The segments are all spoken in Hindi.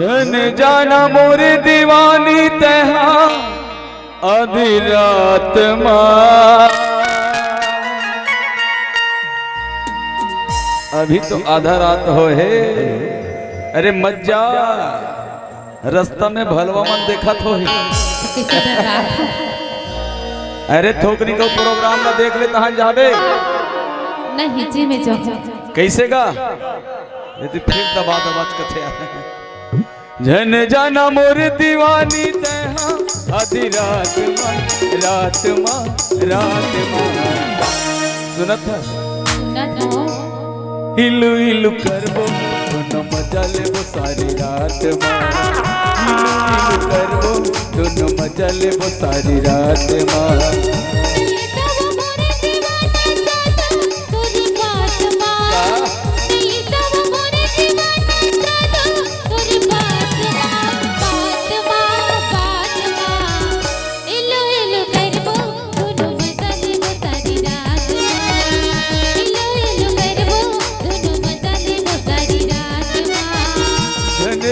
जन जाना मोर दीवानी तहा आधी रात अभी तो आधा रात हो है। अरे मत जा, रास्ता में भलवा मन देखा तो है। अरे थोकरी को प्रोग्राम ना देख ले तहां जाबे नहीं जी में जो कैसे गा यदि फिर दबा दबाज कथे आते जन जाना मोर दीवानी तहा आधी रात मां सुनत है हिलू हिलू करबो दोनों मजा लेबो सारी रात मां हिलू हिलू करबो दोनों मजा लेबो सारी रात मां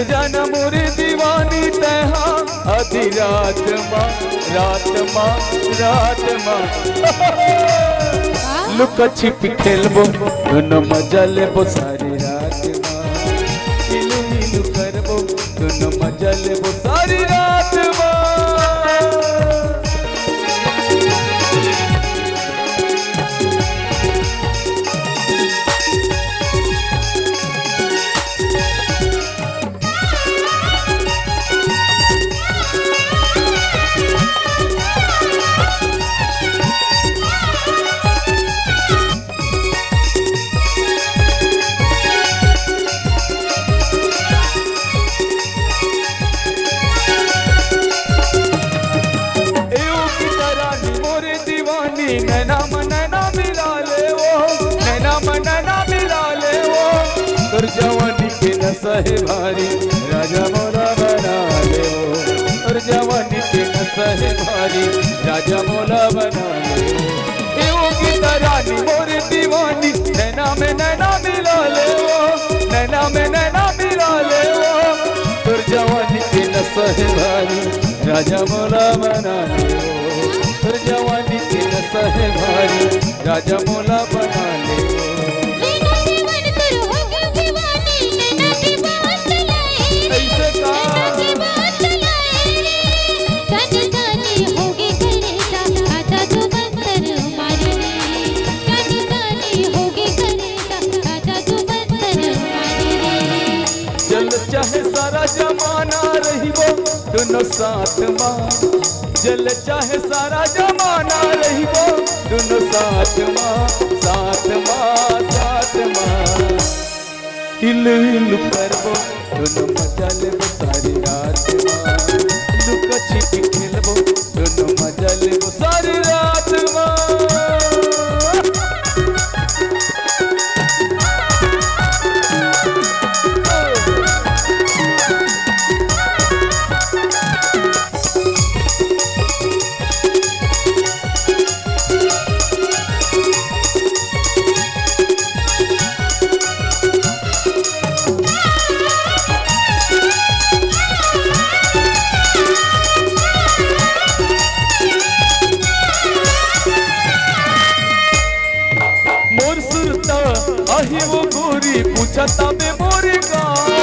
जाना मोरे दीवानी तहा आधी रात मां लुका छिपी खेलबो दोनों मजा लेबो सारी रात मां हिलू हिलू करबो दोनों मजा लेबो सारी रात मां तोर जवानी के न सहे भारी राजा मोला बना ले तोर जवानी के न सहे भारी राजा मोला बना ले की तरानी मोर दीवानी नैना में नैना मिला ले नैना में नैना मिला ले तोर जवानी के न सहे भारी राजा मोला बना ले तोर जवानी के न सहे भारी राजा मोला बना ले चाहे सारा जमाना रहिबो दोनों साथ मां जल चाहे सारा जमाना रहिबो दोनों साथ मां हिलू हिलू करबो दोनों मजा लेबो सारी रात मां लुका छिपी खेलबो दोनों मजा लेबो सारी रात मां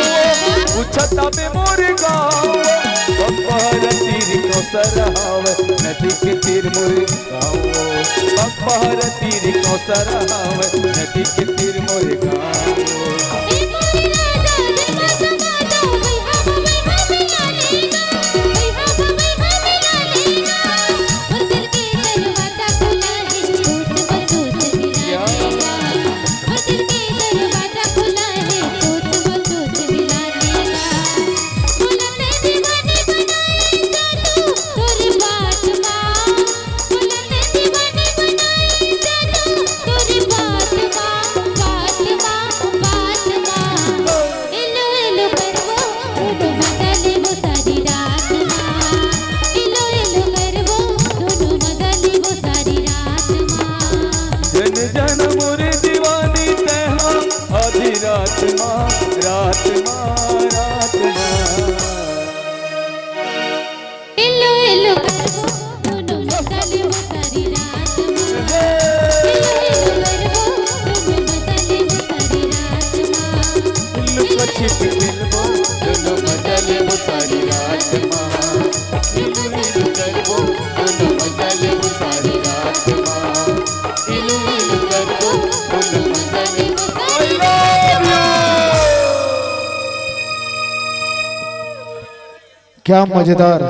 पूछता में मोर गाँव बप्पहर तीर को सरहाव नदी के तीर मोर गाँव बप्पहर तीर को सरहाव नदी के तीर मोर गाँव बात क्या मजेदार।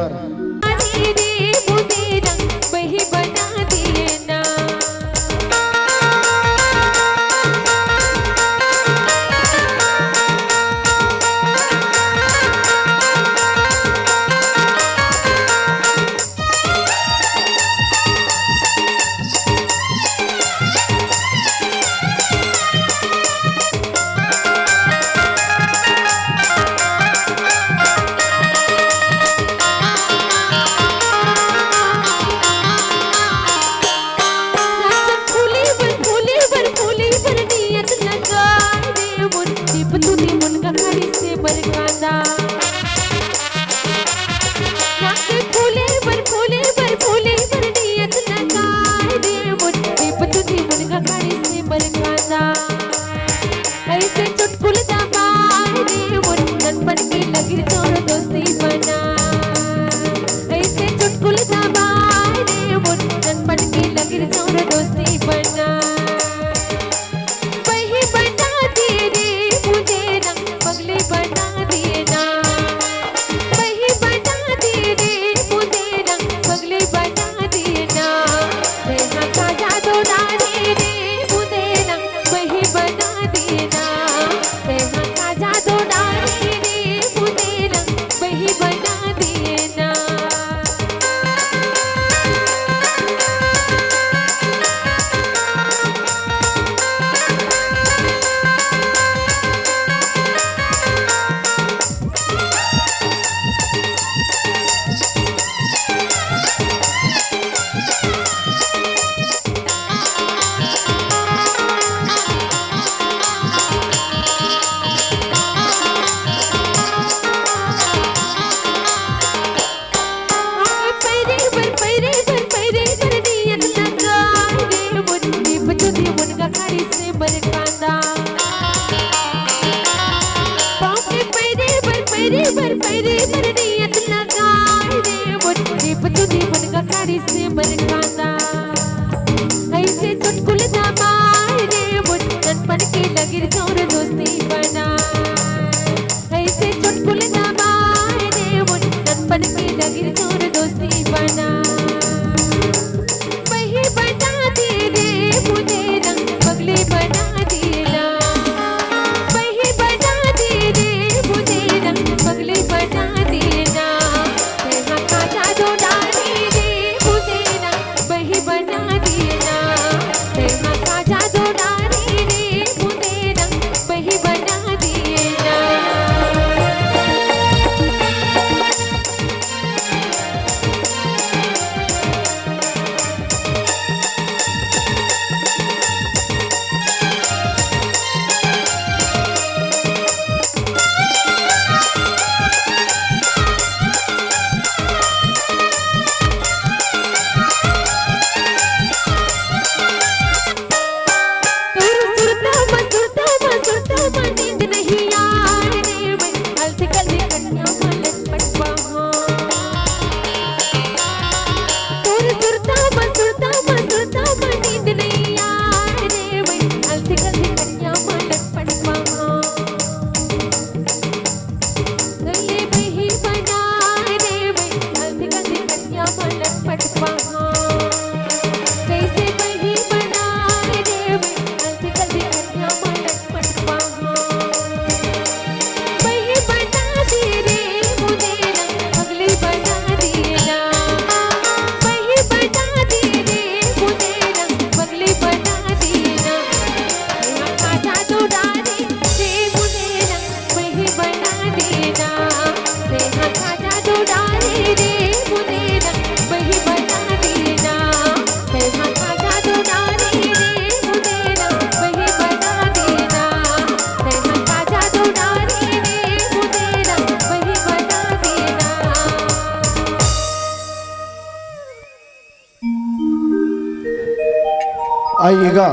आइएगा,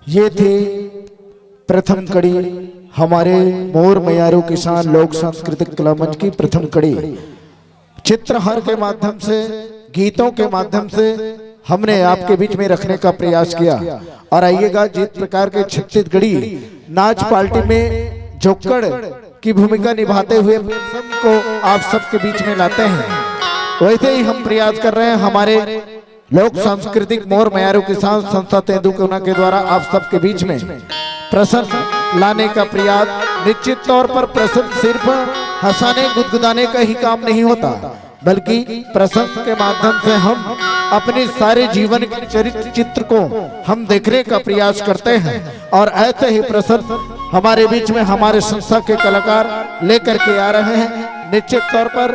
ये थी प्रथम कड़ी हमारे मोर मयारू किसान लोक सांस्कृतिक कला मंच की प्रथम कड़ी। चित्रहार के माध्यम से, गीतों के माध्यम से हमने आपके बीच में रखने का प्रयास किया। और आइएगा, जिस प्रकार के छत्तीसगढ़ी नाच पार्टी में जोकड़ की भूमिका निभाते हुए सबको आप सबके बीच में लाते हैं, वैसे ही हम प्रयास कर रहे हैं हमारे लोक सांस्कृतिक मोर मयारू किसान संस्था तेंदुकुना के द्वारा आप सबके बीच में प्रसन्न लाने का प्रयास। निश्चित तौर पर प्रसन्न सिर्फ हंसाने गुदगुदाने का ही काम नहीं होता, बल्कि प्रसन्न के माध्यम से हम अपने सारे जीवन के चरित्र चित्र को हम देखने का प्रयास करते हैं। और ऐसे ही प्रसन्न हमारे बीच में हमारे संस्था के कलाकार लेकर के आ रहे हैं। निश्चित तौर पर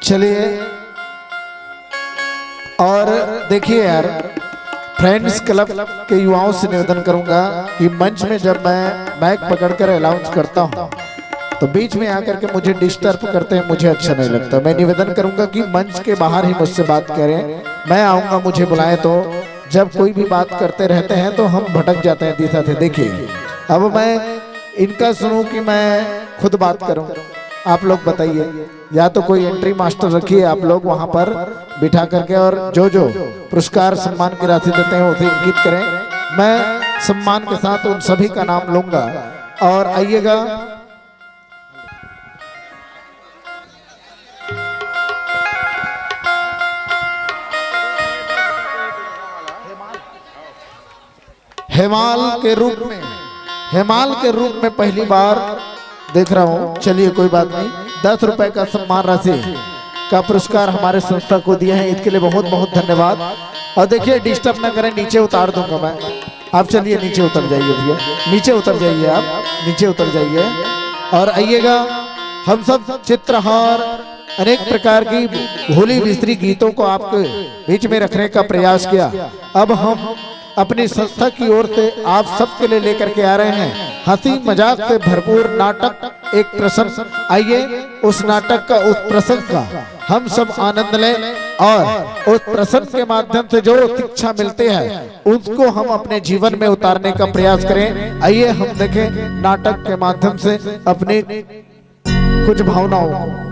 चलिए, और देखिए यार, फ्रेंड्स क्लब के युवाओं से निवेदन करूंगा कि मंच में जब मैं माइक पकड़कर अनाउंस करता हूं तो बीच में आकर के मुझे डिस्टर्ब करते हैं, मुझे अच्छा नहीं लगता। मैं निवेदन करूंगा कि मंच के बाहर ही मुझसे बात करें, मैं आऊंगा, मुझे बुलाएं। तो जब कोई भी बात करते रहते हैं तो हम भटक जाते हैं दिशा से। देखिए, अब मैं इनका सुनूं कि मैं खुद बात करूं? आप लोग बताइए, या तो कोई एंट्री मास्टर रखिए आप लोग वहां पर बिठा करके, और जो जो पुरस्कार सम्मान की राशि देते हैं उसे इंगित करें। मैं सम्मान के साथ उन सभी का नाम लूंगा। और आइएगा, हेमाल के रूप में पहली बार देख रहा हूँ। चलिए कोई बात नहीं, 10 रुपए का सम्मान राशि का पुरस्कार हमारे संस्था को दिए हैं, इसके लिए बहुत बहुत धन्यवाद। और देखिए, डिस्टर्ब ना करें, नीचे उतार दूंगा मैं। आप चलिए नीचे उतर जाइए भैया, नीचे उतर जाइए, आप नीचे उतर जाइए। और आइएगा, हम सब चित्रहार अनेक प्रकार की भोली बिस्तरी गीतों को आपके बीच में रखने का प्रयास किया। अब हम अपनी संस्था की ओर से आप सबके लिए लेकर के आ रहे हैं हंसी मजाक से भरपूर नाटक, एक प्रसंग। आइए उस नाटक का, उस प्रसंग का हम सब आनंद लें, और उस प्रसंग के माध्यम से जो शिक्षा मिलती है उसको हम अपने जीवन में उतारने का प्रयास करें। आइए हम देखें नाटक के माध्यम से अपनी कुछ भावनाओं को।